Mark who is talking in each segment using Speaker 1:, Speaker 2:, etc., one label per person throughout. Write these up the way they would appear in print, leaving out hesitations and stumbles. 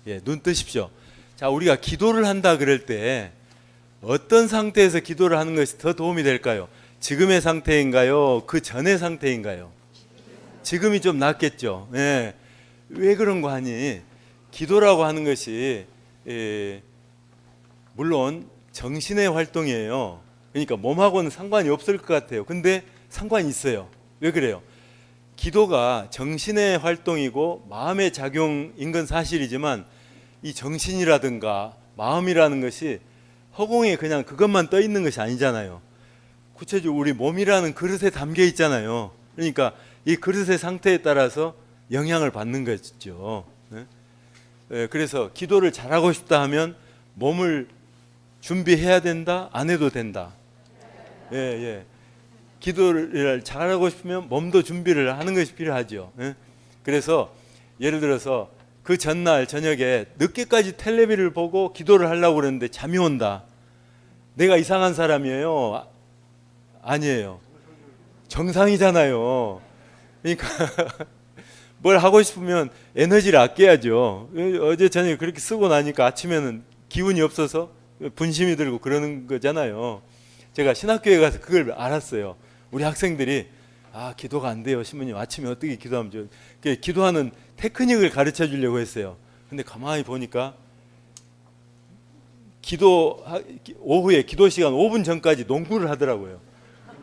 Speaker 1: 예, 눈 뜨십시오. 자, 우리가 기도를 한다 그럴 때 어떤 상태에서 기도를 하는 것이 더 도움이 될까요? 지금의 상태인가요? 그 전의 상태인가요? 지금이 좀 낫겠죠. 예. 왜 그런 거 하니? 기도라고 하는 것이 물론 정신의 활동이에요. 그러니까 몸하고는 상관이 없을 것 같아요. 근데 상관이 있어요. 왜 그래요? 기도가 정신의 활동이고 마음의 작용인 건 사실이지만 이 정신이라든가 마음이라는 것이 허공에 그냥 그것만 떠 있는 것이 아니잖아요. 구체적으로 우리 몸이라는 그릇에 담겨 있잖아요. 그러니까 이 그릇의 상태에 따라서 영향을 받는 거죠. 그래서 기도를 잘하고 싶다 하면 몸을 준비해야 된다? 안 해도 된다? 예. 기도를 잘하고 싶으면 몸도 준비를 하는 것이 필요하죠. 그래서 예를 들어서 그 전날 저녁에 늦게까지 텔레비를 보고 기도를 하려고 그러는데 잠이 온다. 내가 이상한 사람이에요? 아니에요. 정상이잖아요. 그러니까 뭘 하고 싶으면 에너지를 아껴야죠. 어제 저녁에 그렇게 쓰고 나니까 아침에는 기운이 없어서 분심이 들고 그러는 거잖아요. 제가 신학교에 가서 그걸 알았어요. 우리 학생들이 기도가 안 돼요. 신부님 아침에 어떻게 기도하면 좋아요. 기도하는 테크닉을 가르쳐 주려고 했어요. 근데 가만히 보니까 오후에 기도 시간 5분 전까지 농구를 하더라고요.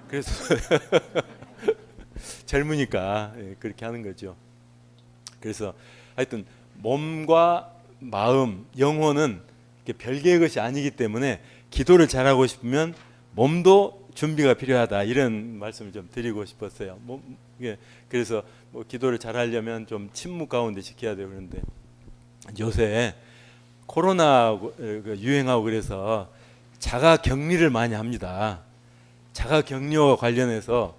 Speaker 1: 그래서 젊으니까 그렇게 하는 거죠. 그래서 하여튼 몸과 마음, 영혼은 별개의 것이 아니기 때문에 기도를 잘하고 싶으면 몸도 준비가 필요하다, 이런 말씀을 좀 드리고 싶었어요. 그래서 기도를 잘하려면 좀 침묵 가운데 지켜야 돼요. 그런데 요새 코로나 유행하고 그래서 자가 격리를 많이 합니다. 자가 격리와 관련해서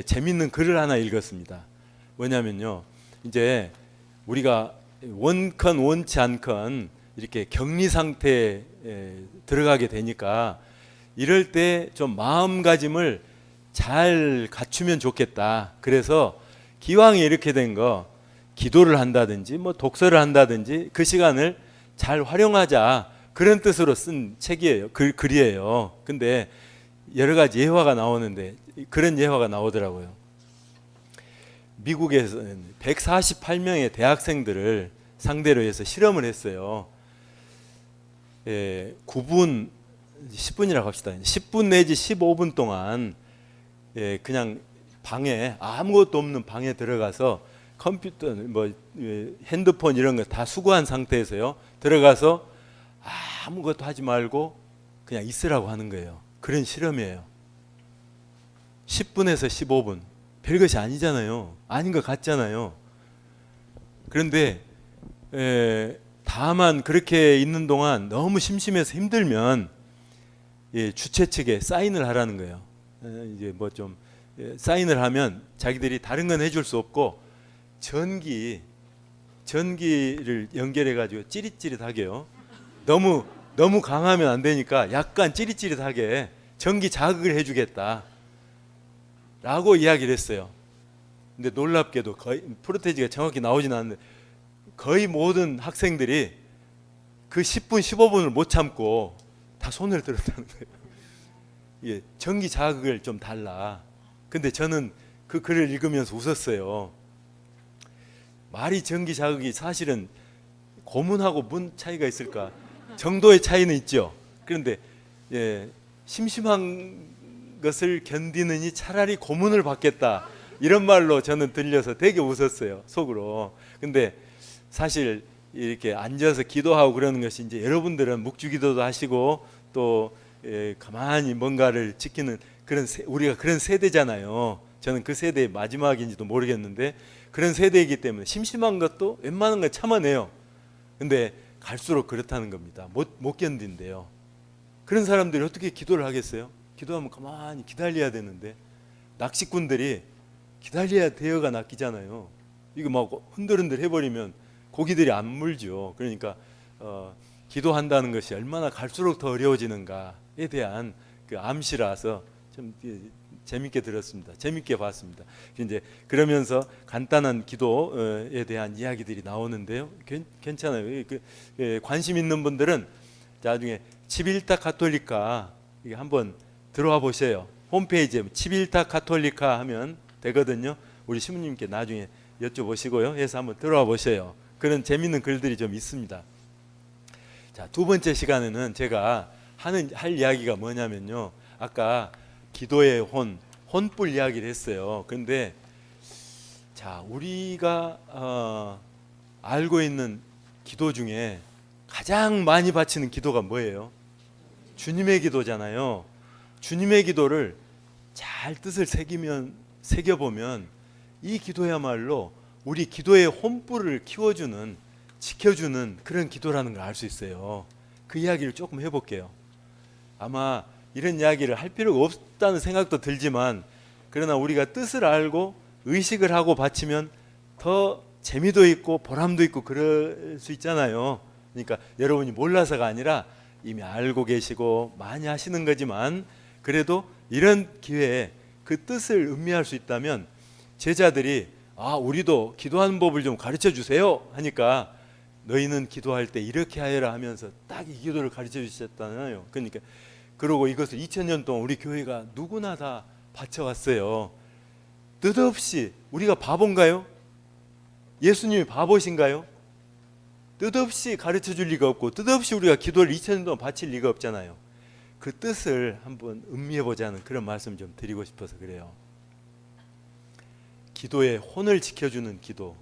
Speaker 1: 재밌는 글을 하나 읽었습니다. 뭐냐면요, 이제 우리가 원컨 원치 않건 이렇게 격리 상태에 들어가게 되니까 이럴 때 좀 마음가짐을 잘 갖추면 좋겠다. 그래서 기왕에 이렇게 된 거 기도를 한다든지 독서를 한다든지 그 시간을 잘 활용하자, 그런 뜻으로 쓴 책이에요. 글이에요. 근데 여러 가지 예화가 나오는데 그런 예화가 나오더라고요. 미국에서는 148명의 대학생들을 상대로 해서 실험을 했어요. 9분, 10분이라고 합시다. 10분 내지 15분 동안 그냥 방에, 아무것도 없는 방에 들어가서 컴퓨터, 핸드폰 이런 거 다 수거한 상태에서요, 들어가서 아무것도 하지 말고 그냥 있으라고 하는 거예요. 그런 실험이에요. 10분에서 15분. 별것이 아니잖아요. 아닌 것 같잖아요. 그런데 다만 그렇게 있는 동안 너무 심심해서 힘들면 주최 측에 사인을 하라는 거예요. 이제 좀 사인을 하면 자기들이 다른 건 해줄 수 없고 전기를 연결해 가지고 찌릿찌릿하게요. 너무 강하면 안 되니까 약간 찌릿찌릿하게 전기 자극을 해주겠다 라고 이야기를 했어요. 근데 놀랍게도 거의 프로테지가 정확히 나오진 않는데 거의 모든 학생들이 그 10분 15분을 못 참고 다 손을 들었다는 거예요. 전기 자극을 좀 달라. 근데 저는 그 글을 읽으면서 웃었어요. 말이 전기 자극이 사실은 고문하고 문 차이가 있을까 정도의 차이는 있죠. 그런데 심심한 것을 견디느니 차라리 고문을 받겠다, 이런 말로 저는 들려서 되게 웃었어요, 속으로. 근데 사실 이렇게 앉아서 기도하고 그러는 것이, 이제 여러분들은 묵주기도도 하시고 또 가만히 뭔가를 지키는 우리가 그런 세대잖아요. 저는 그 세대의 마지막인지도 모르겠는데 그런 세대이기 때문에 심심한 것도 웬만한 거 참아내요. 근데 갈수록 그렇다는 겁니다. 못 견딘대요. 그런 사람들이 어떻게 기도를 하겠어요? 기도하면 가만히 기다려야 되는데, 낚시꾼들이 기다려야 대어가 낚이잖아요. 이거 막 흔들흔들 해버리면 고기들이 안 물죠. 그러니까 기도한다는 것이 얼마나 갈수록 더 어려워지는가에 대한 그 암시라서 좀 재밌게 들었습니다. 재밌게 봤습니다. 이제 그러면서 간단한 기도에 대한 이야기들이 나오는데요. 괜찮아요. 관심 있는 분들은 나중에 치빌타 카톨리카 이게 한번 들어와 보세요. 홈페이지에 치빌타 카톨리카 하면 되거든요. 우리 신부님께 나중에 여쭤보시고요. 해서 한번 들어와 보세요. 그런 재밌는 글들이 좀 있습니다. 자, 두 번째 시간에는 제가 할 이야기가 뭐냐면요. 아까 기도의 혼불 이야기를 했어요. 그런데 자, 우리가 알고 있는 기도 중에 가장 많이 바치는 기도가 뭐예요? 주님의 기도잖아요. 주님의 기도를 잘 뜻을 새겨보면 이 기도야말로 우리 기도의 혼불을 키워주는, 지켜주는 그런 기도라는 걸 알 수 있어요. 그 이야기를 조금 해볼게요. 아마 이런 이야기를 할 필요가 없다는 생각도 들지만, 그러나 우리가 뜻을 알고 의식을 하고 바치면 더 재미도 있고 보람도 있고 그럴 수 있잖아요. 그러니까 여러분이 몰라서가 아니라 이미 알고 계시고 많이 하시는 거지만, 그래도 이런 기회에 그 뜻을 음미할 수 있다면 제자들이 우리도 기도하는 법을 좀 가르쳐 주세요 하니까 너희는 기도할 때 이렇게 하여라 하면서 딱 이 기도를 가르쳐 주셨잖아요. 그러니까 그러고 이것을 2000년 동안 우리 교회가 누구나 다 바쳐왔어요. 뜻없이 우리가 바본가요? 예수님이 바보신가요? 뜻없이 가르쳐 줄 리가 없고 뜻없이 우리가 기도를 2000년 동안 바칠 리가 없잖아요. 그 뜻을 한번 음미해 보자는 그런 말씀 좀 드리고 싶어서 그래요. 기도의 혼을 지켜주는 기도.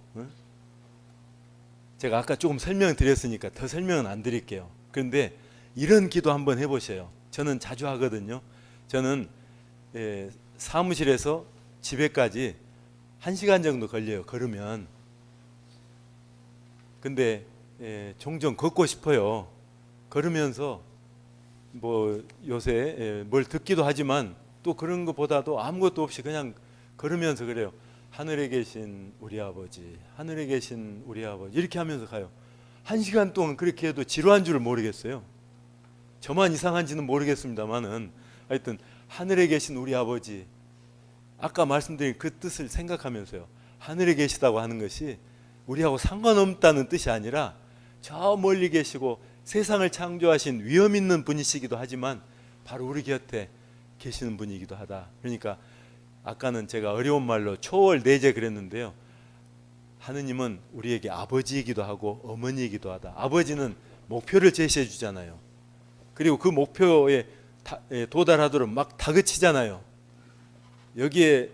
Speaker 1: 제가 아까 조금 설명드렸으니까 더 설명은 안 드릴게요. 그런데 이런 기도 한번 해보세요. 저는 자주 하거든요. 저는 사무실에서 집에까지 1시간 정도 걸려요. 걸으면. 근데 종종 걷고 싶어요. 걸으면서 뭐 요새 뭘 듣기도 하지만 또 그런 것보다도 아무것도 없이 그냥 걸으면서 그래요. 하늘에 계신 우리 아버지, 하늘에 계신 우리 아버지, 이렇게 하면서 가요. 1시간 동안 그렇게 해도 지루한 줄을 모르겠어요. 저만 이상한지는 모르겠습니다만은 하여튼 하늘에 계신 우리 아버지, 아까 말씀드린 그 뜻을 생각하면서요. 하늘에 계시다고 하는 것이 우리하고 상관없다는 뜻이 아니라 저 멀리 계시고 세상을 창조하신 위엄 있는 분이시기도 하지만 바로 우리 곁에 계시는 분이기도 하다. 그러니까 아까는 제가 어려운 말로 초월 내재 그랬는데요. 하느님은 우리에게 아버지이기도 하고 어머니이기도 하다. 아버지는 목표를 제시해 주잖아요. 그리고 그 목표에 도달하도록 막 다그치잖아요. 여기에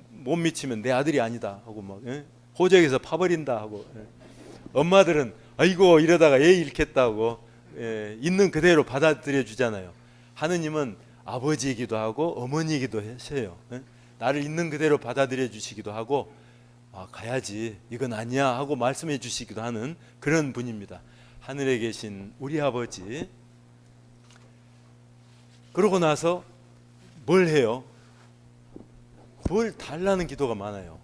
Speaker 1: 못 미치면 내 아들이 아니다 하고 막 호적에서 파버린다 하고, 엄마들은 아이고 이러다가 애 잃겠다고 있는 그대로 받아들여 주잖아요. 하느님은 아버지이기도 하고 어머니이기도 하셔요. 나를 있는 그대로 받아들여 주시기도 하고 가야지 이건 아니야 하고 말씀해 주시기도 하는 그런 분입니다. 하늘에 계신 우리 아버지. 그러고 나서 뭘 해요? 뭘 달라는 기도가 많아요.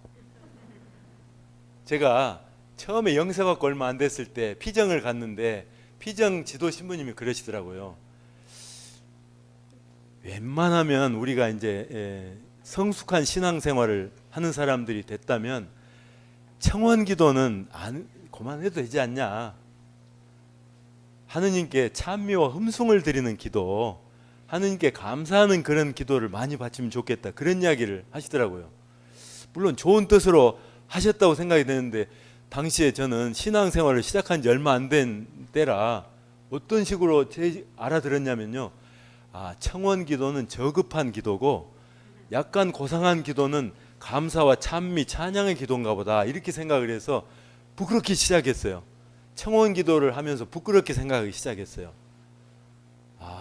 Speaker 1: 제가 처음에 영세받고 얼마 안 됐을 때 피정을 갔는데 피정 지도 신부님이 그러시더라고요. 웬만하면 우리가 이제 성숙한 신앙생활을 하는 사람들이 됐다면 청원 기도는 그만해도 되지 않냐. 하느님께 찬미와 흠숭을 드리는 기도, 하느님께 감사하는 그런 기도를 많이 바치면 좋겠다. 그런 이야기를 하시더라고요. 물론 좋은 뜻으로 하셨다고 생각이 되는데 당시에 저는 신앙생활을 시작한 지 얼마 안 된 때라 어떤 식으로 알아들었냐면요. 청원 기도는 저급한 기도고 약간 고상한 기도는 감사와 찬미, 찬양의 기도인가 보다 이렇게 생각을 해서 부끄럽게 시작했어요. 청원 기도를 하면서 부끄럽게 생각하기 시작했어요.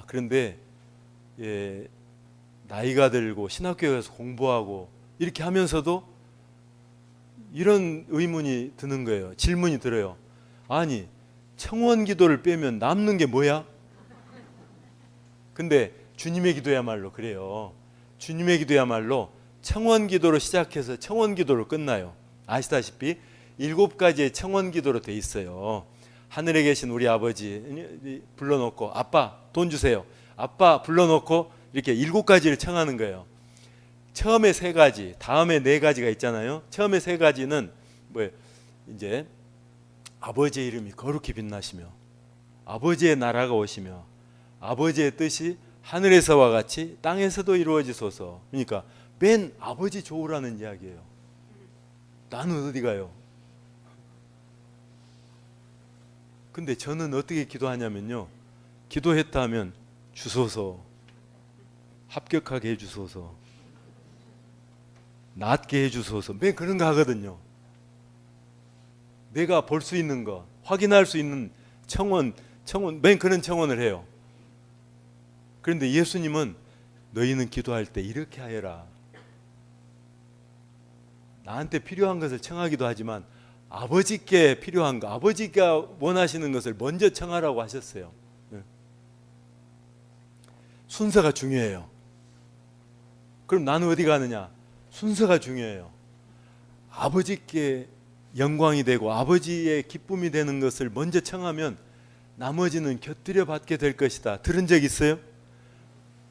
Speaker 1: 그런데 나이가 들고 신학교에 가서 공부하고 이렇게 하면서도 이런 의문이 드는 거예요. 질문이 들어요. 아니, 청원 기도를 빼면 남는 게 뭐야? 근데 주님의 기도야말로 그래요. 주님의 기도야말로 청원 기도로 시작해서 청원 기도로 끝나요. 아시다시피 7가지의 청원 기도로 돼 있어요. 하늘에 계신 우리 아버지 불러놓고 아빠 돈 주세요. 아빠 불러놓고 이렇게 7가지를 청하는 거예요. 처음에 세 가지, 다음에 네 가지가 있잖아요. 처음에 세 가지는 뭐 이제 아버지의 이름이 거룩히 빛나시며 아버지의 나라가 오시며 아버지의 뜻이 하늘에서와 같이 땅에서도 이루어지소서. 그러니까 맨 아버지 좋으라는 이야기예요. 나는 어디 가요? 근데 저는 어떻게 기도하냐면요, 기도했다 하면 주소서, 합격하게 해주소서, 낫게 해주소서, 맨 그런 거 하거든요. 내가 볼 수 있는 거, 확인할 수 있는 청원, 맨 그런 청원을 해요. 그런데 예수님은 너희는 기도할 때 이렇게 하여라. 나한테 필요한 것을 청하기도 하지만 아버지께 필요한 거, 아버지가 원하시는 것을 먼저 청하라고 하셨어요. 순서가 중요해요. 그럼 나는 어디 가느냐? 순서가 중요해요. 아버지께 영광이 되고 아버지의 기쁨이 되는 것을 먼저 청하면 나머지는 곁들여 받게 될 것이다. 들은 적 있어요?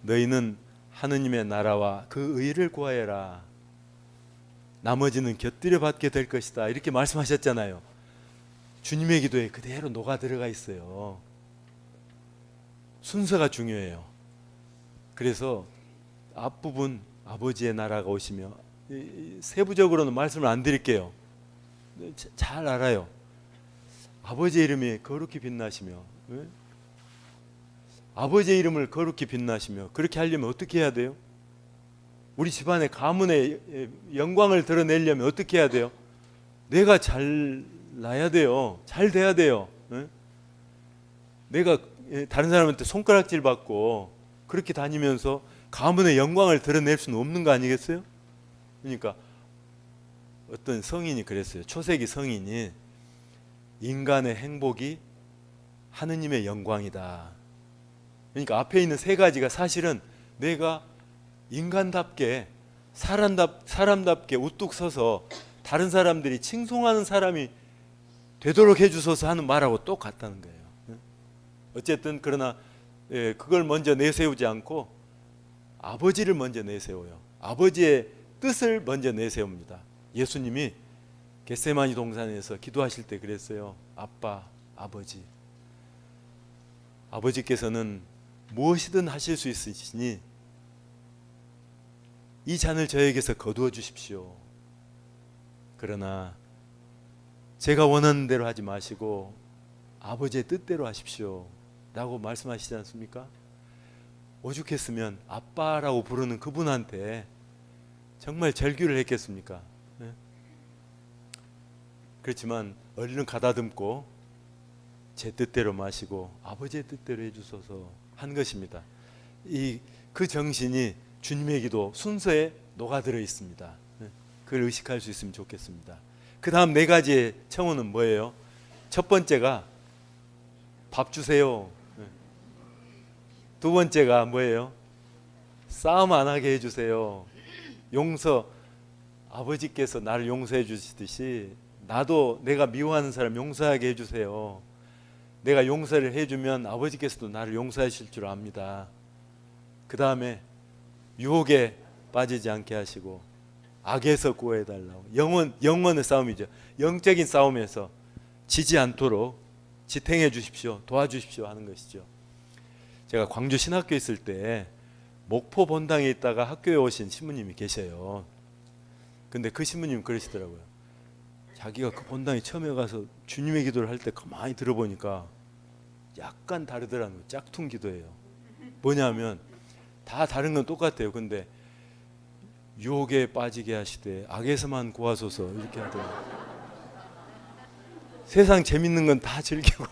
Speaker 1: 너희는 하느님의 나라와 그 의를 구하여라. 나머지는 곁들여 받게 될 것이다. 이렇게 말씀하셨잖아요. 주님의 기도에 그대로 녹아 들어가 있어요. 순서가 중요해요. 그래서 앞부분 아버지의 나라가 오시며, 세부적으로는 말씀을 안 드릴게요. 잘 알아요. 아버지의 이름이 거룩히 빛나시며, 아버지의 이름을 거룩히 빛나시며, 그렇게 하려면 어떻게 해야 돼요? 우리 집안의 가문의 영광을 드러내려면 어떻게 해야 돼요? 내가 잘 나야 돼요. 잘 돼야 돼요. 내가 다른 사람한테 손가락질 받고 그렇게 다니면서 가문의 영광을 드러낼 수는 없는 거 아니겠어요? 그러니까 어떤 성인이 그랬어요. 초세기 성인이 인간의 행복이 하느님의 영광이다. 그러니까 앞에 있는 세 가지가 사실은 내가 인간답게 사람답게 우뚝 서서 다른 사람들이 칭송하는 사람이 되도록 해주소서 하는 말하고 똑같다는 거예요. 어쨌든 그러나 그걸 먼저 내세우지 않고 아버지를 먼저 내세워요. 아버지의 뜻을 먼저 내세웁니다. 예수님이 겟세마니 동산에서 기도하실 때 그랬어요. 아빠, 아버지. 아버지께서는 무엇이든 하실 수 있으시니 이 잔을 저에게서 거두어 주십시오. 그러나 제가 원하는 대로 하지 마시고 아버지의 뜻대로 하십시오 라고 말씀하시지 않습니까? 오죽했으면 아빠라고 부르는 그분한테 정말 절규를 했겠습니까? 그렇지만 얼른 가다듬고 제 뜻대로 마시고 아버지의 뜻대로 해주소서 한 것입니다. 그 정신이 주님의 기도 순서에 녹아들어 있습니다. 그걸 의식할 수 있으면 좋겠습니다. 그 다음 네 가지의 청원은 뭐예요? 첫 번째가 밥 주세요. 두 번째가 뭐예요? 싸움 안 하게 해주세요. 용서, 아버지께서 나를 용서해 주시듯이 나도 내가 미워하는 사람 용서하게 해주세요. 내가 용서를 해주면 아버지께서도 나를 용서하실 줄 압니다. 그 다음에 유혹에 빠지지 않게 하시고 악에서 구해달라고. 영혼의 싸움이죠. 영적인 싸움에서 지지 않도록 지탱해 주십시오. 도와주십시오 하는 것이죠. 제가 광주 신학교에 있을 때 목포 본당에 있다가 학교에 오신 신부님이 계셔요. 근데 그 신부님 그러시더라고요. 자기가 그 본당에 처음에 가서 주님의 기도를 할 때 가만히 들어보니까 약간 다르더라는 거예요. 짝퉁 기도예요. 뭐냐면 다 다른 건 똑같아요. 근데 유혹에 빠지게 하시되 악에서만 구하소서 이렇게 하더라고요. 세상 재밌는 건 다 즐기고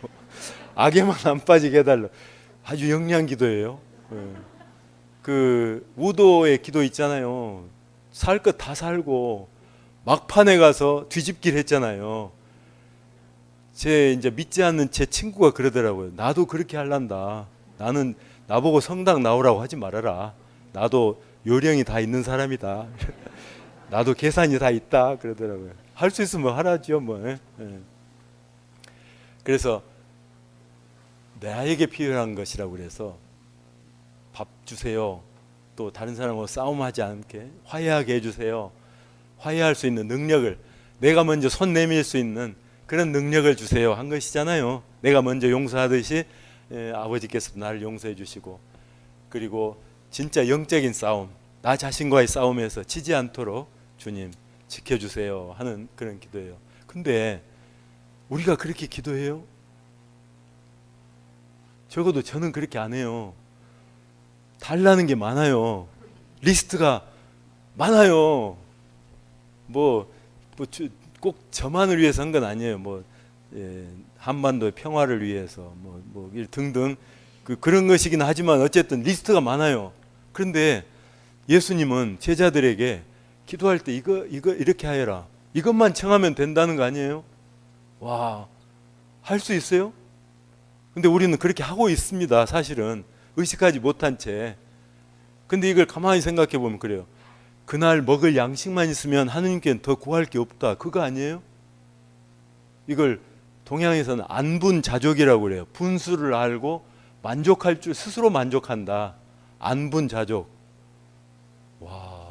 Speaker 1: 악에만 안 빠지게 해달라. 아주 영리한 기도예요. 그 우도의 기도 있잖아요. 살 것 다 살고 막판에 가서 뒤집기를 했잖아요. 제 이제 믿지 않는 제 친구가 그러더라고요. 나도 그렇게 할란다. 나는 나보고 성당 나오라고 하지 말아라. 나도 요령이 다 있는 사람이다. 나도 계산이 다 있다. 그러더라고요. 할 수 있으면 하라죠, 뭐. 그래서 나에게 필요한 것이라고 그래서 밥 주세요. 또 다른 사람하고 싸움하지 않게 화해하게 해주세요. 화해할 수 있는 능력을, 내가 먼저 손 내밀 수 있는 그런 능력을 주세요 한 것이잖아요. 내가 먼저 용서하듯이 아버지께서도 나를 용서해 주시고, 그리고 진짜 영적인 싸움, 나 자신과의 싸움에서 지지 않도록 주님 지켜주세요 하는 그런 기도예요. 근데 우리가 그렇게 기도해요? 적어도 저는 그렇게 안 해요. 달라는 게 많아요. 리스트가 많아요. 꼭 저만을 위해서 한 건 아니에요. 한반도의 평화를 위해서 등등 그런 것이긴 하지만 어쨌든 리스트가 많아요. 그런데 예수님은 제자들에게 기도할 때 이거 이렇게 하여라, 이것만 청하면 된다는 거 아니에요? 와, 할 수 있어요? 근데 우리는 그렇게 하고 있습니다. 사실은 의식하지 못한 채. 근데 이걸 가만히 생각해 보면 그래요. 그날 먹을 양식만 있으면 하느님께는 더 구할 게 없다, 그거 아니에요? 이걸 동양에서는 안분자족이라고 그래요. 분수를 알고 만족할 줄 스스로 만족한다. 안분자족. 와,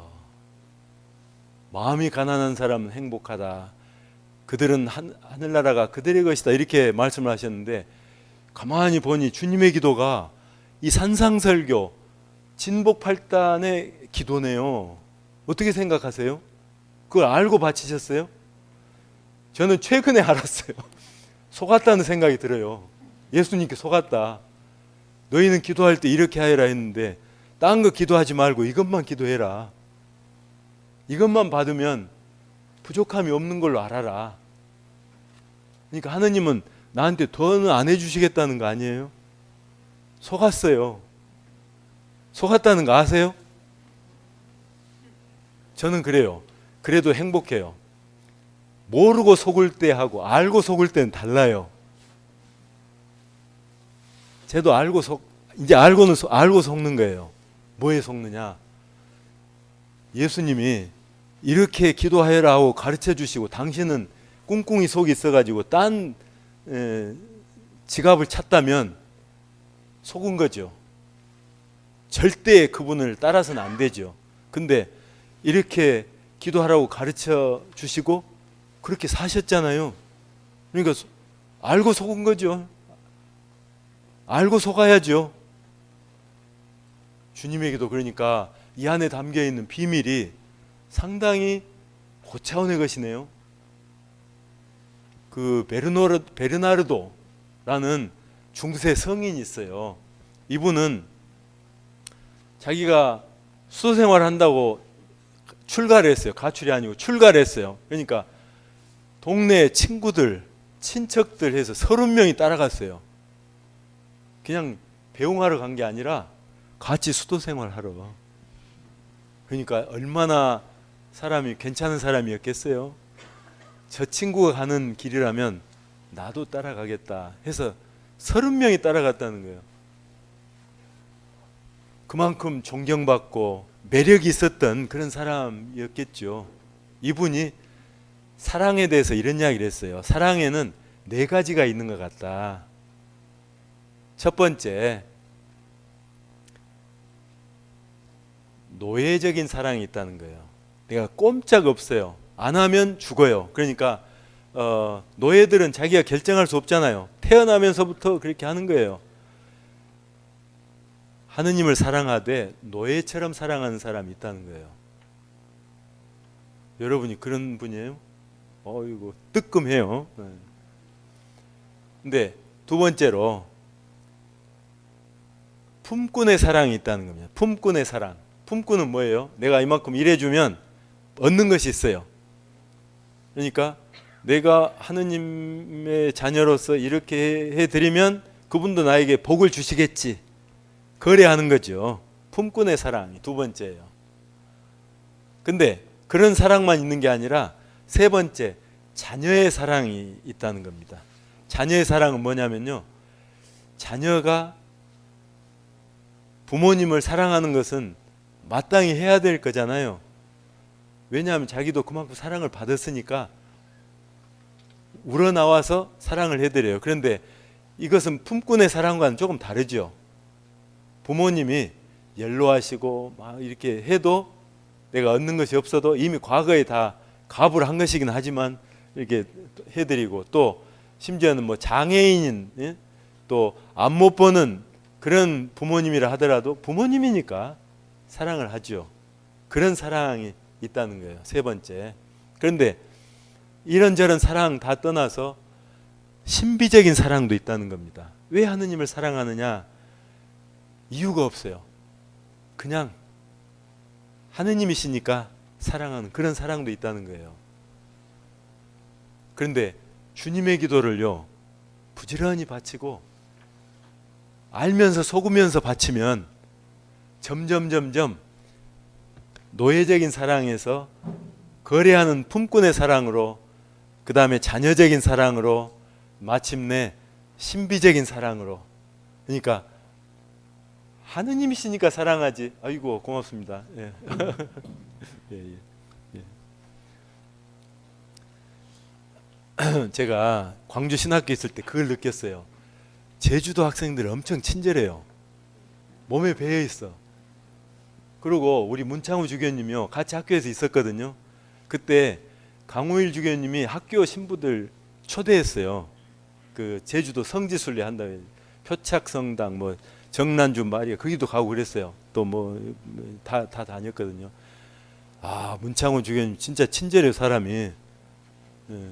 Speaker 1: 마음이 가난한 사람은 행복하다. 그들은 하늘나라가 그들의 것이다, 이렇게 말씀을 하셨는데, 가만히 보니 주님의 기도가 이 산상설교 진복팔단의 기도네요. 어떻게 생각하세요? 그걸 알고 바치셨어요? 저는 최근에 알았어요. 속았다는 생각이 들어요. 예수님께 속았다. 너희는 기도할 때 이렇게 하여라 했는데 딴 거 기도하지 말고 이것만 기도해라. 이것만 받으면 부족함이 없는 걸로 알아라. 그러니까 하느님은 나한테 더는 안 해주시겠다는 거 아니에요? 속았어요. 속았다는 거 아세요? 저는 그래요. 그래도 행복해요. 모르고 속을 때하고 알고 속을 때는 달라요. 쟤도 이제 알고 속는 거예요. 뭐에 속느냐? 예수님이 이렇게 기도하여라 하고 가르쳐 주시고, 당신은 꿍꿍이 속이 있어가지고 딴 지갑을 찾다면 속은 거죠. 절대 그분을 따라서는 안 되죠. 근데 이렇게 기도하라고 가르쳐 주시고 그렇게 사셨잖아요. 그러니까 알고 속은 거죠. 알고 속아야죠. 주님에게도 그러니까 이 안에 담겨 있는 비밀이 상당히 고차원의 것이네요. 그 베르나르도라는 중세 성인이 있어요. 이분은 자기가 수도 생활한다고 출가를 했어요. 가출이 아니고 출가를 했어요. 그러니까 동네 친구들, 친척들 해서 30명이 따라갔어요. 그냥 배웅하러 간 게 아니라 같이 수도 생활하러. 그러니까 얼마나 사람이 괜찮은 사람이었겠어요. 저 친구가 가는 길이라면 나도 따라가겠다 해서 30명이 따라갔다는 거예요. 그만큼 존경받고 매력이 있었던 그런 사람이었겠죠. 이분이 사랑에 대해서 이런 이야기를 했어요. 사랑에는 4가지가 있는 것 같다. 첫 번째, 노예적인 사랑이 있다는 거예요. 내가 꼼짝 없어요. 안 하면 죽어요. 그러니까 노예들은 자기가 결정할 수 없잖아요. 태어나면서부터 그렇게 하는 거예요. 하느님을 사랑하되 노예처럼 사랑하는 사람이 있다는 거예요. 여러분이 그런 분이에요? 이거 뜨끔해요. 근데 두 번째로 품꾼의 사랑이 있다는 겁니다. 품꾼의 사랑. 품꾼은 뭐예요? 내가 이만큼 일해주면 얻는 것이 있어요. 그러니까 내가 하느님의 자녀로서 이렇게 해드리면 그분도 나에게 복을 주시겠지. 거래하는 거죠. 품꾼의 사랑이 두 번째예요. 근데 그런 사랑만 있는 게 아니라 세 번째, 자녀의 사랑이 있다는 겁니다. 자녀의 사랑은 뭐냐면요, 자녀가 부모님을 사랑하는 것은 마땅히 해야 될 거잖아요. 왜냐하면 자기도 그만큼 사랑을 받았으니까 우러나와서 사랑을 해드려요. 그런데 이것은 품꾼의 사랑과는 조금 다르죠. 부모님이 연로하시고 막 이렇게 해도 내가 얻는 것이 없어도 이미 과거에 다 가부를 한 것이긴 하지만 이렇게 해드리고, 또 심지어는 뭐 장애인인, 예? 또 앞 못 보는 그런 부모님이라 하더라도 부모님이니까 사랑을 하죠. 그런 사랑이 있다는 거예요. 세 번째. 그런데 이런저런 사랑 다 떠나서 신비적인 사랑도 있다는 겁니다. 왜 하느님을 사랑하느냐? 이유가 없어요. 그냥 하느님이시니까 사랑하는 그런 사랑도 있다는 거예요. 그런데 주님의 기도를요, 부지런히 바치고 알면서 속으면서 바치면 점점 노예적인 사랑에서 거래하는 품꾼의 사랑으로, 그 다음에 자녀적인 사랑으로, 마침내 신비적인 사랑으로. 그러니까 하느님이시니까 사랑하지. 아이고 고맙습니다. 예. 예. 제가 광주 신학교 있을 때 그걸 느꼈어요. 제주도 학생들 엄청 친절해요. 몸에 배어 있어. 그리고 우리 문창우 주교님이요, 같이 학교에서 있었거든요. 그때 강호일 주교님이 학교 신부들 초대했어요. 그 제주도 성지순례 한다고, 표착성당, 뭐 정난주 마리아 거기도 가고 그랬어요. 또 뭐 다 다녔거든요. 아, 문창우 주교님 진짜 친절해요, 사람이. 예.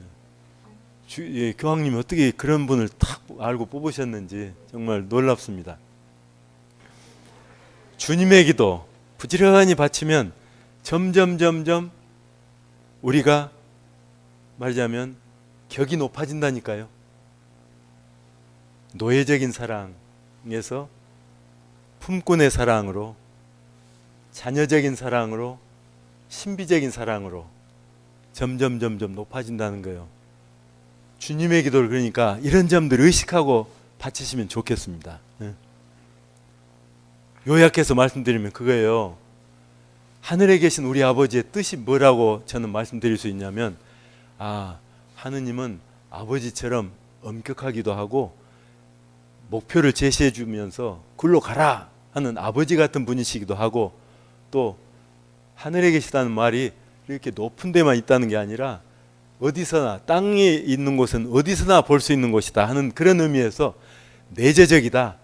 Speaker 1: 예, 교황님이 어떻게 그런 분을 딱 알고 뽑으셨는지 정말 놀랍습니다. 주님의 기도 부지런히 바치면 점점 우리가 말하자면 격이 높아진다니까요. 노예적인 사랑에서 품꾼의 사랑으로, 자녀적인 사랑으로, 신비적인 사랑으로 점점 높아진다는 거예요. 주님의 기도를 그러니까 이런 점들을 의식하고 바치시면 좋겠습니다. 요약해서 말씀드리면 그거예요. 하늘에 계신 우리 아버지의 뜻이 뭐라고 저는 말씀드릴 수 있냐면, 아, 하느님은 아버지처럼 엄격하기도 하고 목표를 제시해 주면서 굴러 가라 하는 아버지 같은 분이시기도 하고, 또 하늘에 계시다는 말이 이렇게 높은 데만 있다는 게 아니라 어디서나, 땅에 있는 곳은 어디서나 볼 수 있는 곳이다 하는 그런 의미에서 내재적이다,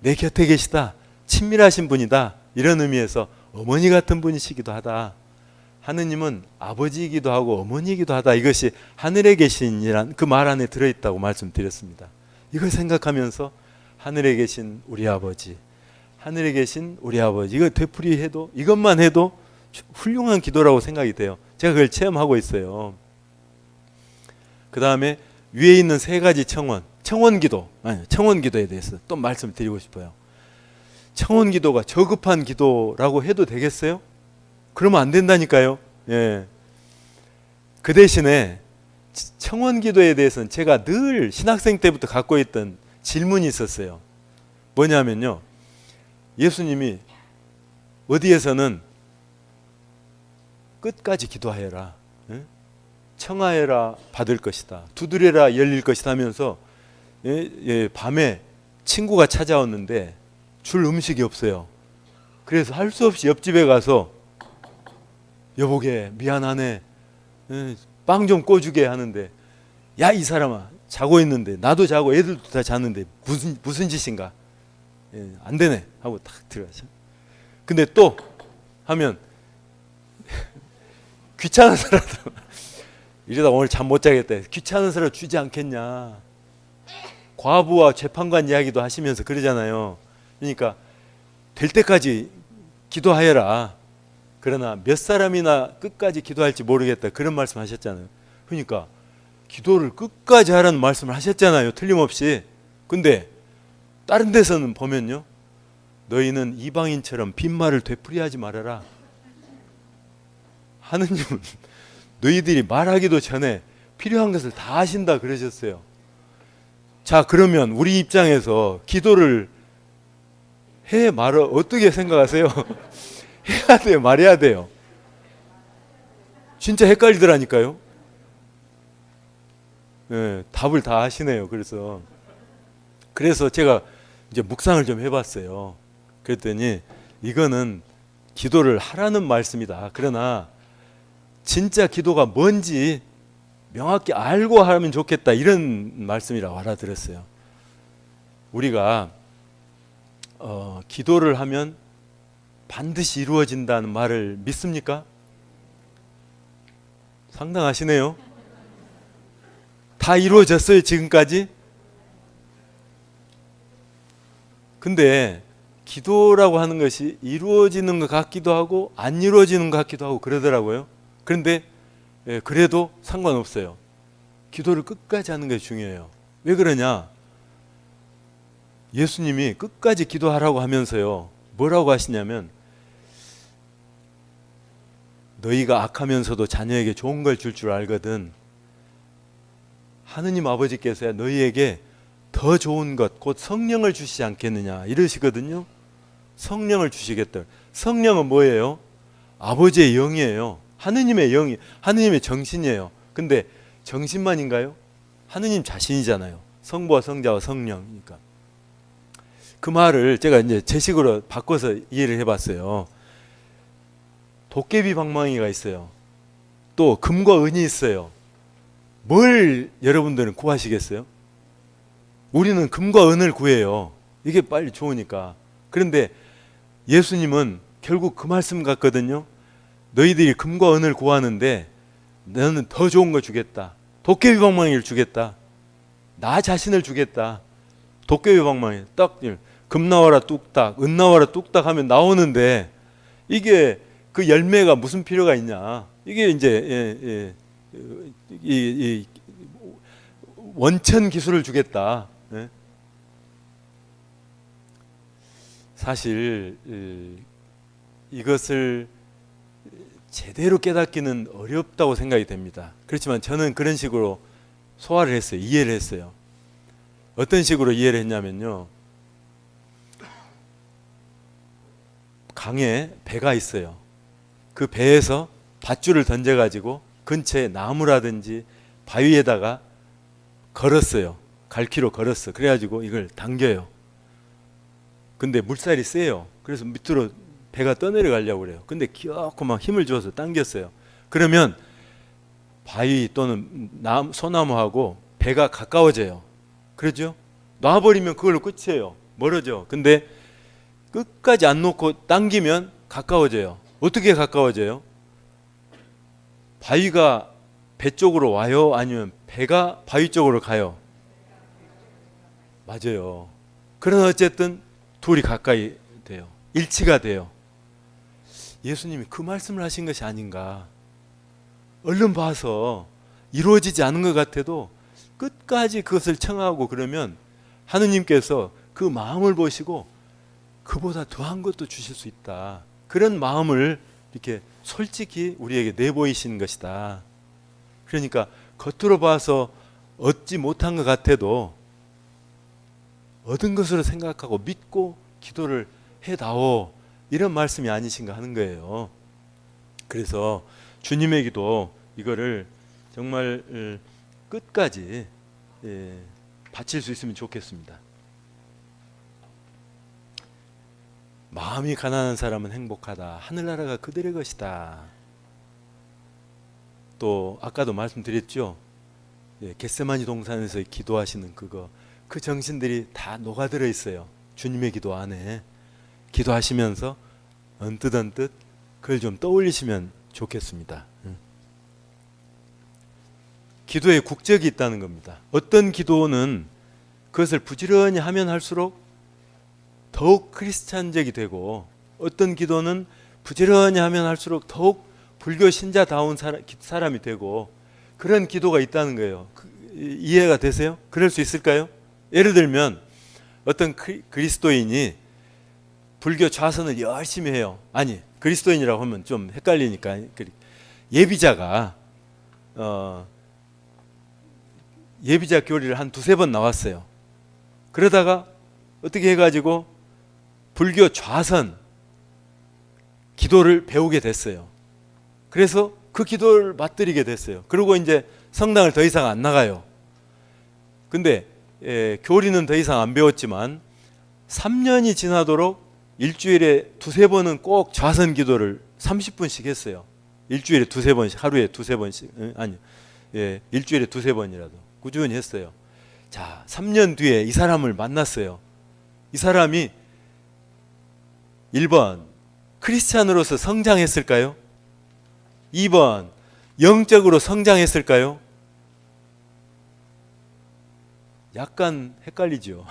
Speaker 1: 내 곁에 계시다, 친밀하신 분이다, 이런 의미에서 어머니 같은 분이시기도 하다. 하느님은 아버지이기도 하고 어머니이기도 하다. 이것이 하늘에 계신이란 그 말 안에 들어있다고 말씀드렸습니다. 이걸 생각하면서 하늘에 계신 우리 아버지, 하늘에 계신 우리 아버지, 이거 되풀이해도, 이것만 해도 훌륭한 기도라고 생각이 돼요. 제가 그걸 체험하고 있어요. 그 다음에 위에 있는 세 가지 청원기도에 대해서 또 말씀을 드리고 싶어요. 청원기도가 저급한 기도라고 해도 되겠어요? 그러면 안 된다니까요. 예. 그 대신에 청원기도에 대해서는 제가 늘 신학생 때부터 갖고 있던 질문이 있었어요. 뭐냐면요, 예수님이 어디에서는 끝까지 기도하여라, 청하여라 받을 것이다, 두드려라 열릴 것이다 하면서 밤에 친구가 찾아왔는데 줄 음식이 없어요. 그래서 할 수 없이 옆집에 가서 여보게 미안하네, 빵 좀 꿔주게 하는데, 야 이 사람아, 자고 있는데, 나도 자고 애들도 다 자는데 무슨 짓인가, 안 되네 하고 딱 들어가죠. 근데 또 하면 귀찮아서라도 이러다 오늘 잠 못 자겠다, 귀찮아서라도 주지 않겠냐, 과부와 재판관 이야기도 하시면서 그러잖아요. 그러니까 될 때까지 기도하여라, 그러나 몇 사람이나 끝까지 기도할지 모르겠다, 그런 말씀 하셨잖아요. 그러니까 기도를 끝까지 하라는 말씀을 하셨잖아요, 틀림없이. 근데 다른 데서는 보면요, 너희는 이방인처럼 빈말을 되풀이하지 말아라. 하느님은 너희들이 말하기도 전에 필요한 것을 다 하신다 그러셨어요. 자, 그러면 우리 입장에서 기도를 해 말어 어떻게 생각하세요? 해야 돼요, 말해야 돼요? 진짜 헷갈리더라니까요. 답을 다 하시네요. 그래서 제가 이제 묵상을 좀 해봤어요. 그랬더니 이거는 기도를 하라는 말씀이다. 그러나 진짜 기도가 뭔지 명확히 알고 하면 좋겠다, 이런 말씀이라고 알아들었어요. 우리가 기도를 하면 반드시 이루어진다는 말을 믿습니까? 상당하시네요. 다 이루어졌어요, 지금까지? 근데 기도라고 하는 것이 이루어지는 것 같기도 하고 안 이루어지는 것 같기도 하고 그러더라고요. 그런데 그래도 상관없어요. 기도를 끝까지 하는 게 중요해요. 왜 그러냐? 예수님이 끝까지 기도하라고 하면서요, 뭐라고 하시냐면, 너희가 악하면서도 자녀에게 좋은 걸 줄 알거든. 하느님 아버지께서야 너희에게 더 좋은 것, 곧 성령을 주시지 않겠느냐, 이러시거든요. 성령을 주시겠다. 성령은 뭐예요? 아버지의 영이에요. 하느님의 영이, 하느님의 정신이에요. 근데 정신만인가요? 하느님 자신이잖아요. 성부와 성자와 성령이니까. 그 말을 제가 이제 제 식으로 바꿔서 이해를 해봤어요. 도깨비 방망이가 있어요. 또 금과 은이 있어요. 뭘 여러분들은 구하시겠어요? 우리는 금과 은을 구해요. 이게 빨리 좋으니까. 그런데 예수님은 결국 그 말씀 같거든요. 너희들이 금과 은을 구하는데 너는 더 좋은 거 주겠다. 도깨비 방망이를 주겠다. 나 자신을 주겠다. 도깨비 방망이 딱 금 나와라 뚝딱, 은 나와라 뚝딱 하면 나오는데, 이게 그 열매가 무슨 필요가 있냐? 이게 이제 이 원천 기술을 주겠다. 사실 이것을 제대로 깨닫기는 어렵다고 생각이 됩니다. 그렇지만 저는 그런 식으로 소화를 했어요. 이해를 했어요. 어떤 식으로 이해를 했냐면요, 강에 배가 있어요. 그 배에서 밧줄을 던져가지고 근처에 나무라든지 바위에다가 걸었어요. 갈퀴로 걸었어. 그래가지고 이걸 당겨요. 근데 물살이 세요. 그래서 밑으로 배가 떠내려가려고 그래요. 근데 기어코 막 힘을 줘서 당겼어요. 그러면 바위 또는 소나무하고 배가 가까워져요. 그러죠? 놔버리면 그걸로 끝이에요. 멀어져. 근데 끝까지 안 놓고 당기면 가까워져요. 어떻게 가까워져요? 바위가 배 쪽으로 와요? 아니면 배가 바위 쪽으로 가요? 맞아요. 그러나 어쨌든 둘이 가까이 돼요. 일치가 돼요. 예수님이 그 말씀을 하신 것이 아닌가. 얼른 봐서 이루어지지 않은 것 같아도 끝까지 그것을 청하고 그러면 하느님께서 그 마음을 보시고 그보다 더한 것도 주실 수 있다. 그런 마음을 이렇게 솔직히 우리에게 내보이시는 것이다. 그러니까 겉으로 봐서 얻지 못한 것 같아도 얻은 것으로 생각하고 믿고 기도를 해다오, 이런 말씀이 아니신가 하는 거예요. 그래서 주님의 기도, 이거를 정말 끝까지 바칠 수 있으면 좋겠습니다. 마음이 가난한 사람은 행복하다. 하늘나라가 그들의 것이다. 또 아까도 말씀드렸죠. 겟세마니 동산에서 기도하시는 그거, 그 정신들이 다 녹아들어 있어요. 주님의 기도 안에. 기도하시면서 언뜻 그걸 좀 떠올리시면 좋겠습니다. 기도에 국적이 있다는 겁니다. 어떤 기도는 그것을 부지런히 하면 할수록 더욱 크리스찬적이 되고, 어떤 기도는 부지런히 하면 할수록 더욱 불교 신자다운 사람이 되고, 그런 기도가 있다는 거예요. 이해가 되세요? 그럴 수 있을까요? 예를 들면 어떤 그리스도인이 불교 좌선을 열심히 해요. 아니, 그리스도인이라고 하면 좀 헷갈리니까 예비자가 예비자 교리를 한 두세 번 나왔어요. 그러다가 어떻게 해가지고 불교 좌선 기도를 배우게 됐어요. 그래서 그 기도를 맞들이게 됐어요. 그리고 이제 성당을 더 이상 안 나가요. 근데 교리는 더 이상 안 배웠지만 3년이 지나도록 일주일에 두세 번은 꼭 좌선 기도를 30분씩 했어요. 일주일에 두세 번씩, 하루에 두세 번씩, 아니, 예, 일주일에 두세 번이라도 꾸준히 했어요. 자, 3년 뒤에 이 사람을 만났어요. 이 사람이 1번 크리스찬으로서 성장했을까요? 2번 영적으로 성장했을까요? 약간 헷갈리죠.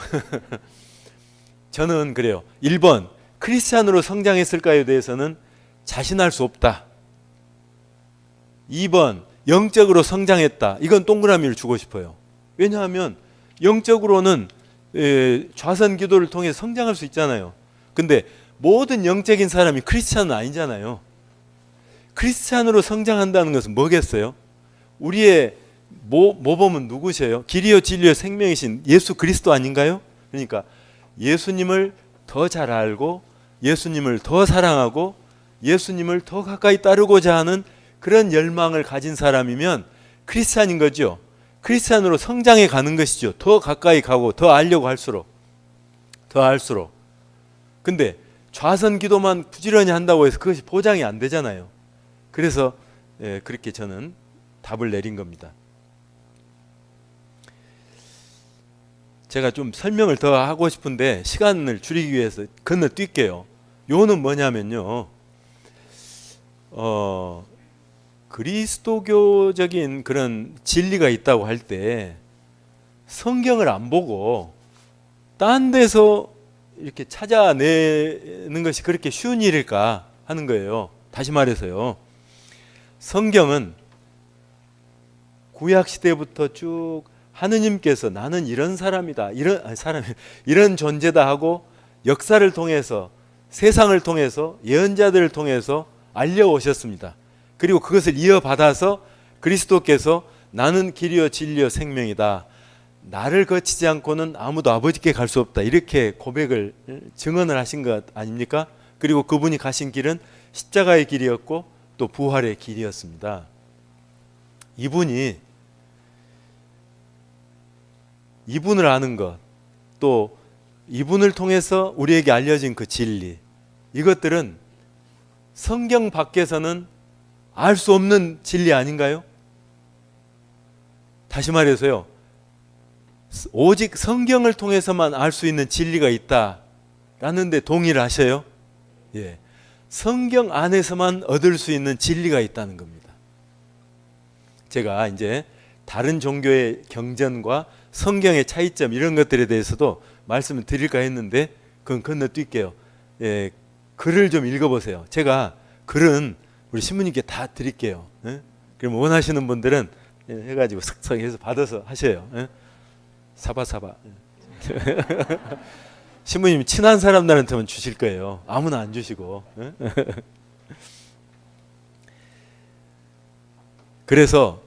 Speaker 1: 저는 그래요. 1번 크리스찬으로 성장했을까에 대해서는 자신할 수 없다. 2번 영적으로 성장했다. 이건 동그라미를 주고 싶어요. 왜냐하면 영적으로는 좌선 기도를 통해 성장할 수 있잖아요. 근데 모든 영적인 사람이 크리스찬은 아니잖아요. 크리스찬으로 성장한다는 것은 뭐겠어요? 우리의 모범은 누구세요? 길이요 진리요 생명이신 예수 그리스도 아닌가요? 그러니까 예수님을 더 잘 알고 예수님을 더 사랑하고 예수님을 더 가까이 따르고자 하는 그런 열망을 가진 사람이면 크리스찬인 거죠. 크리스찬으로 성장해 가는 것이죠. 더 가까이 가고 더 알려고 할수록 더 알수록. 근데 좌선 기도만 부지런히 한다고 해서 그것이 보장이 안 되잖아요. 그래서 그렇게 저는 답을 내린 겁니다. 제가 좀 설명을 더 하고 싶은데 시간을 줄이기 위해서 건너뛸게요. 요는 뭐냐면요. 그리스도교적인 그런 진리가 있다고 할 때 성경을 안 보고 딴 데서 이렇게 찾아내는 것이 그렇게 쉬운 일일까 하는 거예요. 다시 말해서요. 성경은 구약 시대부터 쭉 하느님께서 나는 이런 사람이다, 이런 존재다 하고 역사를 통해서 세상을 통해서 예언자들을 통해서 알려오셨습니다. 그리고 그것을 이어받아서 그리스도께서 나는 길이요 진리요 생명이다. 나를 거치지 않고는 아무도 아버지께 갈 수 없다. 이렇게 고백을 증언을 하신 것 아닙니까? 그리고 그분이 가신 길은 십자가의 길이었고 또 부활의 길이었습니다. 이분을 아는 것, 또 이분을 통해서 우리에게 알려진 그 진리, 이것들은 성경 밖에서는 알 수 없는 진리 아닌가요? 다시 말해서요. 오직 성경을 통해서만 알 수 있는 진리가 있다라는 데 동의를 하셔요? 예. 성경 안에서만 얻을 수 있는 진리가 있다는 겁니다. 제가 이제 다른 종교의 경전과 성경의 차이점 이런 것들에 대해서도 말씀을 드릴까 했는데 그건 건너뛸게요. 예, 글을 좀 읽어보세요. 제가 글은 우리 신부님께 다 드릴게요. 예? 그럼 원하시는 분들은 해가지고 슥슥 해서 받아서 하셔요. 예? 사바사바. 신부님 친한 사람들한테만 주실 거예요. 아무나 안 주시고. 예? 그래서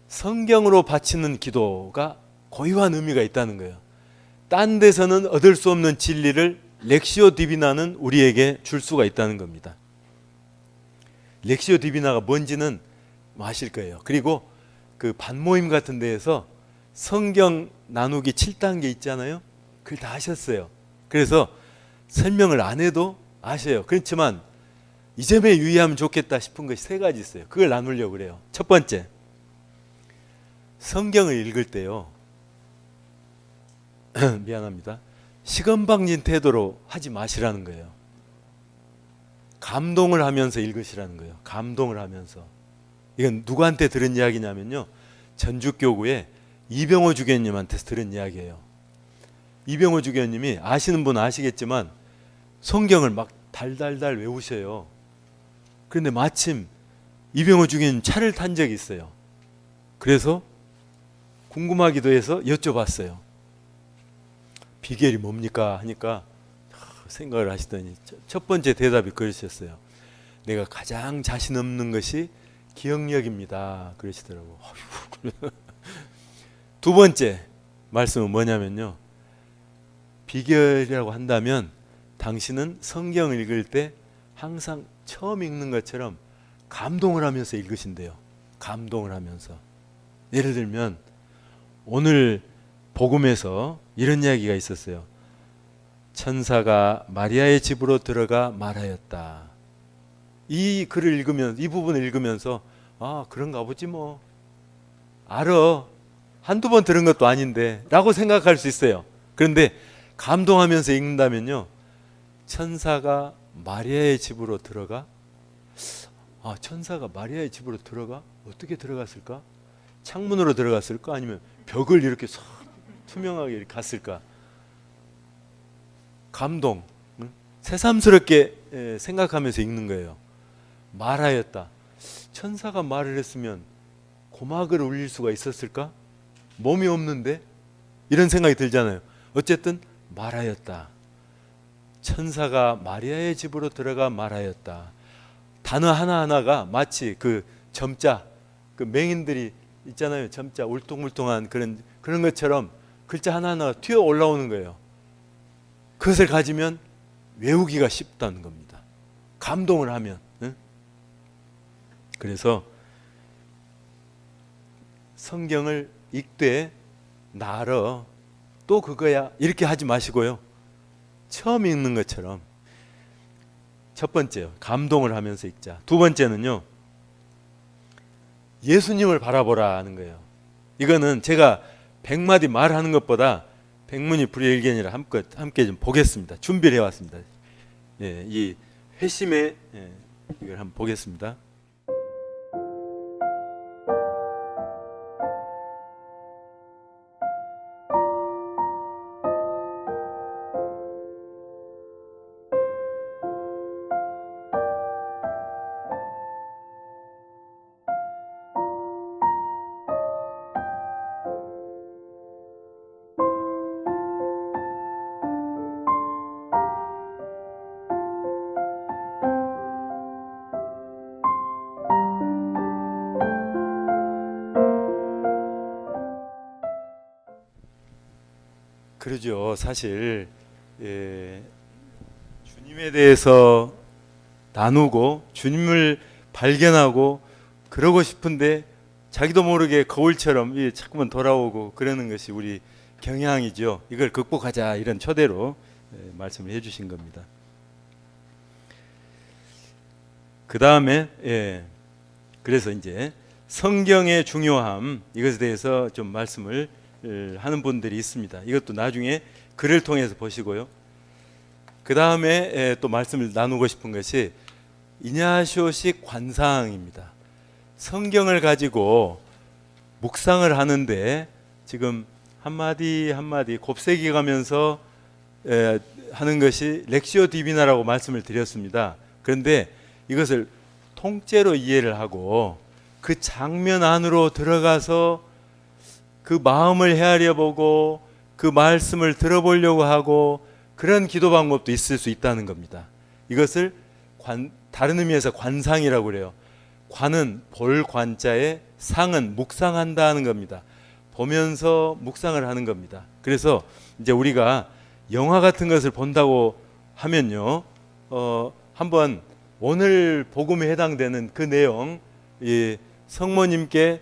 Speaker 1: 성경으로 바치는 기도가 고유한 의미가 있다는 거예요. 딴 데서는 얻을 수 없는 진리를 렉시오 디비나는 우리에게 줄 수가 있다는 겁니다. 렉시오 디비나가 뭔지는 아실 거예요. 그리고 그 반모임 같은 데에서 성경 나누기 7단계 있잖아요. 그걸 다 하셨어요. 그래서 설명을 안 해도 아셔요. 그렇지만 이 점에 유의하면 좋겠다 싶은 것이 세 가지 있어요. 그걸 나누려고 그래요. 첫 번째, 성경을 읽을 때요. 미안합니다. 시건방진 태도로 하지 마시라는 거예요. 감동을 하면서 읽으시라는 거예요. 감동을 하면서. 이건 누구한테 들은 이야기냐면요. 전주교구에 이병호 주교님한테서 들은 이야기예요. 이병호 주교님이 아시는 분은 아시겠지만 성경을 막 달달달 외우셔요. 그런데 마침 이병호 주교님 차를 탄 적이 있어요. 그래서 궁금하기도 해서 여쭤봤어요. 비결이 뭡니까? 하니까 생각을 하시더니 첫 번째 대답이 그러셨어요. 내가 가장 자신 없는 것이 기억력입니다. 그러시더라고. 두 번째 말씀은 뭐냐면요. 비결이라고 한다면 당신은 성경을 읽을 때 항상 처음 읽는 것처럼 감동을 하면서 읽으신대요. 감동을 하면서. 예를 들면 오늘 복음에서 이런 이야기가 있었어요. 천사가 마리아의 집으로 들어가 말하였다. 이 글을 읽으면, 이 부분을 읽으면서 아, 그런가 보지 뭐. 알아. 한두 번 들은 것도 아닌데 라고 생각할 수 있어요. 그런데 감동하면서 읽는다면요, 천사가 마리아의 집으로 들어가? 아, 천사가 마리아의 집으로 들어가? 어떻게 들어갔을까? 창문으로 들어갔을까? 아니면 벽을 이렇게 투명하게 이렇게 갔을까? 감동, 새삼스럽게 생각하면서 읽는 거예요. 말하였다. 천사가 말을 했으면 고막을 울릴 수가 있었을까? 몸이 없는데? 이런 생각이 들잖아요. 어쨌든 말하였다. 천사가 마리아의 집으로 들어가 말하였다. 단어 하나하나가 마치 그 점자, 그 맹인들이 있잖아요. 점자 울퉁불퉁한 그런 것처럼 글자 하나하나가 튀어 올라오는 거예요. 그것을 가지면 외우기가 쉽다는 겁니다. 감동을 하면. 응? 그래서 성경을 읽되 나 알아, 또 그거야, 이렇게 하지 마시고요. 처음 읽는 것처럼 첫 번째요, 감동을 하면서 읽자. 두 번째는요, 예수님을 바라보라 하는 거예요. 이거는 제가 100마디 말하는 것보다 백문이 불여일견이라 함께 좀 보겠습니다. 준비를 해왔습니다. 예, 이 회심의 이걸 한번 보겠습니다. 그러죠. 사실 주님에 대해서 나누고 주님을 발견하고 그러고 싶은데 자기도 모르게 거울처럼 자꾸만 돌아오고 그러는 것이 우리 경향이죠. 이걸 극복하자, 이런 초대로 말씀을 해주신 겁니다. 그 다음에 그래서 이제 성경의 중요함, 이것에 대해서 좀 말씀을 하는 분들이 있습니다. 이것도 나중에 글을 통해서 보시고요. 그 다음에 또 말씀을 나누고 싶은 것이 이냐시오식 관상입니다. 성경을 가지고 묵상을 하는데 지금 한마디 한마디 곱새기 가면서 하는 것이 렉시오 디비나라고 말씀을 드렸습니다. 그런데 이것을 통째로 이해를 하고 그 장면 안으로 들어가서 그 마음을 헤아려 보고 그 말씀을 들어보려고 하고 그런 기도 방법도 있을 수 있다는 겁니다. 이것을 다른 의미에서 관상이라고 그래요. 관은 볼 관자에 상은 묵상한다는 겁니다. 보면서 묵상을 하는 겁니다. 그래서 이제 우리가 영화 같은 것을 본다고 하면요, 한번 오늘 복음에 해당되는 그 내용, 성모님께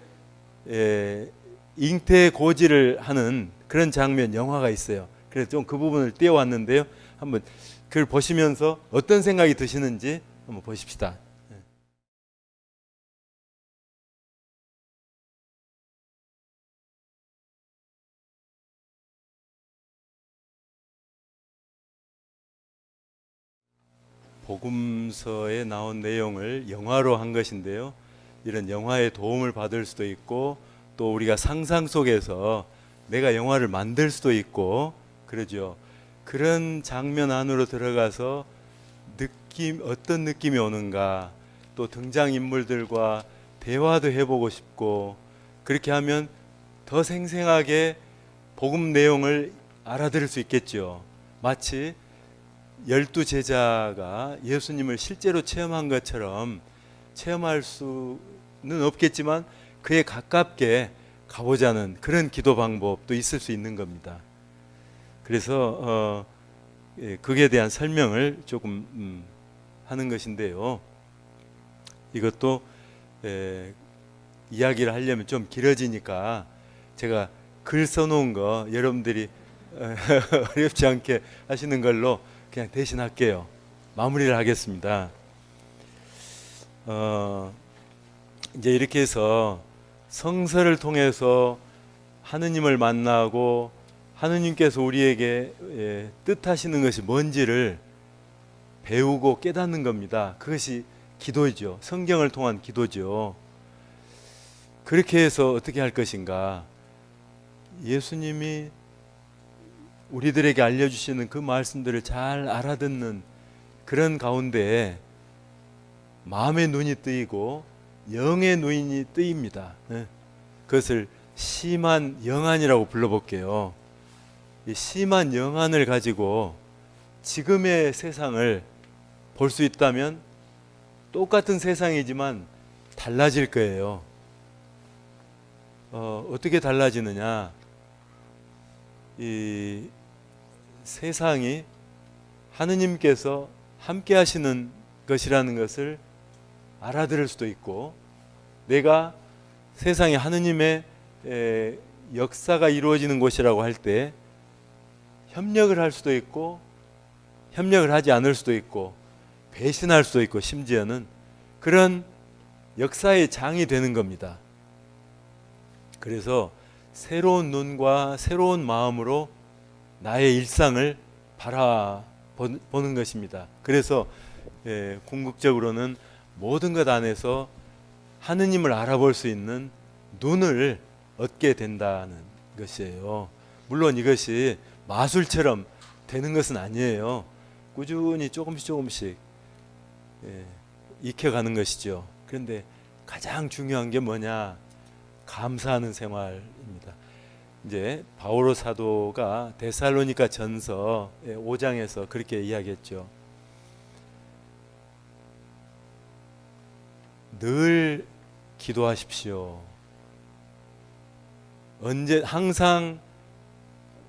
Speaker 1: 잉태고지를 하는 그런 장면, 영화가 있어요. 그래서 좀 그 부분을 띄워왔는데요. 한번 그걸 보시면서 어떤 생각이 드시는지 한번 보십시다. 복음서에 나온 내용을 영화로 한 것인데요. 이런 영화의 도움을 받을 수도 있고 또 우리가 상상 속에서 내가 영화를 만들 수도 있고 그러죠. 그런 장면 안으로 들어가서 어떤 느낌이 오는가, 또 등장인물들과 대화도 해보고 싶고, 그렇게 하면 더 생생하게 복음 내용을 알아들을 수 있겠죠. 마치 12제자가 예수님을 실제로 체험한 것처럼 체험할 수는 없겠지만 그에 가깝게 가보자는 그런 기도 방법도 있을 수 있는 겁니다. 그래서 그에 대한 설명을 조금 하는 것인데요. 이것도 이야기를 하려면 좀 길어지니까 제가 글 써놓은 거 여러분들이 어렵지 않게 하시는 걸로 그냥 대신할게요. 마무리를 하겠습니다. 이제 이렇게 해서 성서를 통해서 하느님을 만나고 하느님께서 우리에게 뜻하시는 것이 뭔지를 배우고 깨닫는 겁니다. 그것이 기도죠. 성경을 통한 기도죠. 그렇게 해서 어떻게 할 것인가? 예수님이 우리들에게 알려주시는 그 말씀들을 잘 알아듣는 그런 가운데 마음의 눈이 뜨이고 영의 눈이 뜨입니다. 그것을 심한 영안이라고 불러볼게요. 이 심한 영안을 가지고 지금의 세상을 볼 수 있다면 똑같은 세상이지만 달라질 거예요. 어떻게 달라지느냐? 이 세상이 하느님께서 함께 하시는 것이라는 것을 알아들을 수도 있고, 내가 세상에 하느님의 역사가 이루어지는 곳이라고 할 때 협력을 할 수도 있고 협력을 하지 않을 수도 있고 배신할 수도 있고, 심지어는 그런 역사의 장이 되는 겁니다. 그래서 새로운 눈과 새로운 마음으로 나의 일상을 바라보는 것입니다. 그래서 궁극적으로는 모든 것 안에서 하느님을 알아볼 수 있는 눈을 얻게 된다는 것이에요. 물론 이것이 마술처럼 되는 것은 아니에요. 꾸준히 조금씩 익혀가는 것이죠. 그런데 가장 중요한 게 뭐냐? 감사하는 생활입니다. 이제 바오로 사도가 데살로니가 전서 5장에서 그렇게 이야기했죠. 늘 기도하십시오. 항상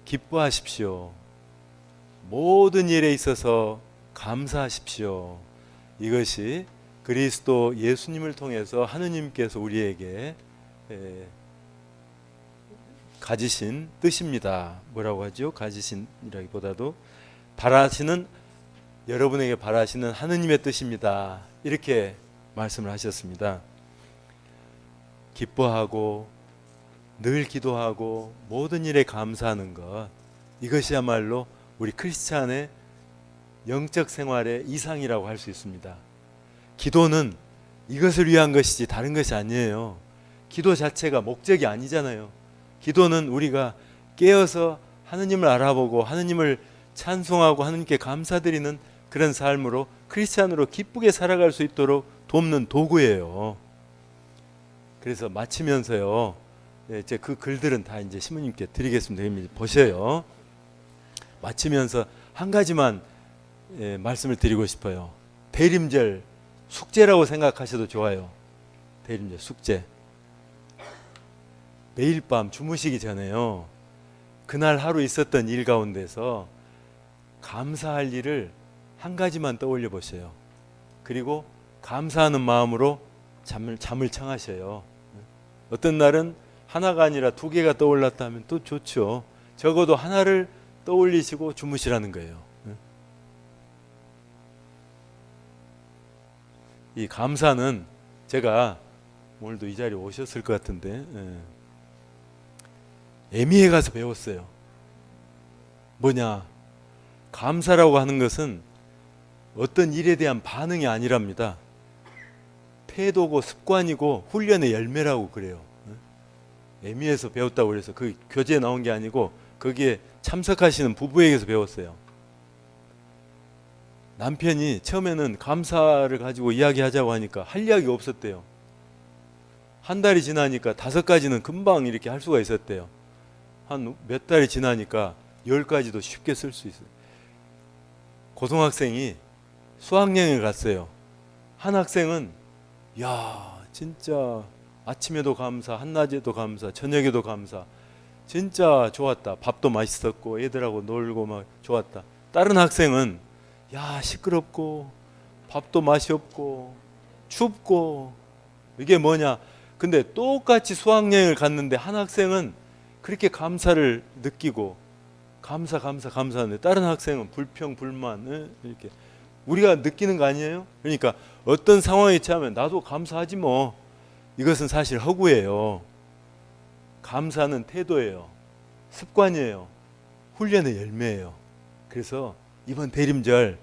Speaker 1: 기뻐하십시오. 모든 일에 있어서 감사하십시오. 이것이 그리스도 예수님을 통해서 하느님께서 우리에게 가지신 뜻입니다. 뭐라고 하죠? 가지신이라기보다도 여러분에게 바라시는 하느님의 뜻입니다. 이렇게 말씀을 하셨습니다. 기뻐하고 늘 기도하고 모든 일에 감사하는 것, 이것이야말로 우리 크리스찬의 영적 생활의 이상이라고 할 수 있습니다. 기도는 이것을 위한 것이지 다른 것이 아니에요. 기도 자체가 목적이 아니잖아요. 기도는 우리가 깨어서 하느님을 알아보고 하느님을 찬송하고 하느님께 감사드리는 그런 삶으로 크리스찬으로 기쁘게 살아갈 수 있도록 돕는 도구예요. 그래서 마치면서요, 이제 그 글들은 다 이제 신부님께 드리겠습니다. 보셔요. 마치면서 한 가지만 말씀을 드리고 싶어요. 대림절 숙제라고 생각하셔도 좋아요. 대림절 숙제. 매일 밤 주무시기 전에요, 그날 하루 있었던 일 가운데서 감사할 일을 한 가지만 떠올려 보세요. 그리고 감사하는 마음으로 잠을 청하셔요. 어떤 날은 하나가 아니라 두 개가 떠올랐다 하면 또 좋죠. 적어도 하나를 떠올리시고 주무시라는 거예요. 이 감사는 제가 오늘도 이 자리에 오셨을 것 같은데 에미에 가서 배웠어요. 뭐냐? 감사라고 하는 것은 어떤 일에 대한 반응이 아니랍니다. 태도고 습관이고 훈련의 열매라고 그래요. 에미에서 배웠다고 그래서 그 교재에 나온 게 아니고 거기에 참석하시는 부부에게서 배웠어요. 남편이 처음에는 감사를 가지고 이야기하자고 하니까 할 이야기가 없었대요. 한 달이 지나니까 5가지는 금방 이렇게 할 수가 있었대요. 한 몇 달이 지나니까 10가지도 쉽게 쓸 수 있어요. 고등학생이 수학여행을 갔어요. 한 학생은 야 진짜 아침에도 감사, 한낮에도 감사, 저녁에도 감사, 진짜 좋았다. 밥도 맛있었고 애들하고 놀고 막 좋았다. 다른 학생은 야 시끄럽고 밥도 맛이 없고 춥고 이게 뭐냐. 근데 똑같이 수학여행을 갔는데 한 학생은 그렇게 감사를 느끼고 감사하는데 다른 학생은 불평, 불만 이렇게 우리가 느끼는 거 아니에요? 그러니까 어떤 상황에 처하면 나도 감사하지 뭐. 이것은 사실 허구예요. 감사는 태도예요. 습관이에요. 훈련의 열매예요. 그래서 이번 대림절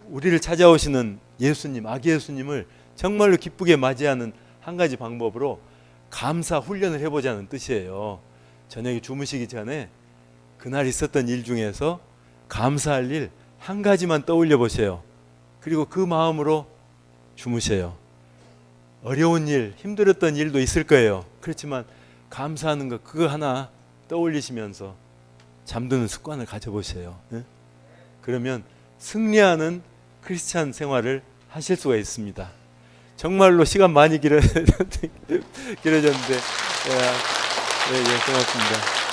Speaker 1: 우리를 찾아오시는 예수님, 아기 예수님을 정말로 기쁘게 맞이하는 한 가지 방법으로 감사 훈련을 해보자는 뜻이에요. 저녁에 주무시기 전에 그날 있었던 일 중에서 감사할 일 한 가지만 떠올려 보세요. 그리고 그 마음으로 주무세요. 어려운 일, 힘들었던 일도 있을 거예요. 그렇지만 감사하는 것 그거 하나 떠올리시면서 잠드는 습관을 가져보세요. 그러면 승리하는 크리스찬 생활을 하실 수가 있습니다. 정말로 시간 많이 길어졌는데 고맙습니다.